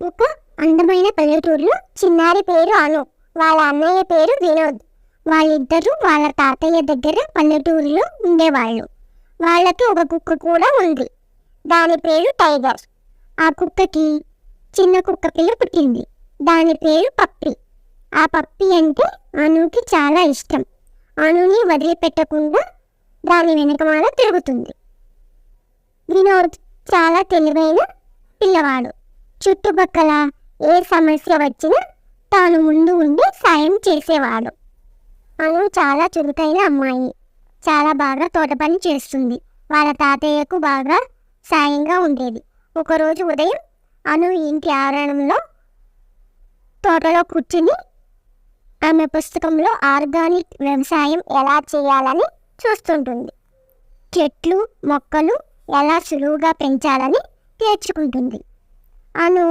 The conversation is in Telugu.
ఒక అందమైన పల్లెటూరులో చిన్నారి పేరు అను, వాళ్ళ అన్నయ్య పేరు వినోద్. వాళ్ళిద్దరూ వాళ్ళ తాతయ్య దగ్గర పల్లెటూరులో ఉండేవాళ్ళు. వాళ్ళకి ఒక కుక్క కూడా ఉంది. దాని పేరు టైగర్. ఆ కుక్కకి చిన్న కుక్క పిల్ల పుట్టింది. దాని పేరు పప్పి. ఆ పప్పి అంటే అనుకి చాలా ఇష్టం. అనుని వదిలిపెట్టకుండా దాని వెనకమాల తిరుగుతుంది. వినోద్ చాలా తెలివైన పిల్లవాడు. చుట్టుపక్కల ఏ సమస్య వచ్చినా తాను ముందు ఉండి సాయం చేసేవాడు. అను చాలా చురుకైన అమ్మాయి. చాలా బాగా తోట పని చేస్తుంది. వాళ్ళ తాతయ్యకు బాగా సాయంగా ఉండేది. ఒకరోజు ఉదయం అను ఇంటి ఆవరణంలో తోటలో కూర్చుని ఆమె పుస్తకంలో ఆర్గానిక్ వ్యవసాయం ఎలా చేయాలని చూస్తుంటుంది. చెట్లు మొక్కలు ఎలా సులువుగా పెంచాలని నేర్చుకుంటుంది. అను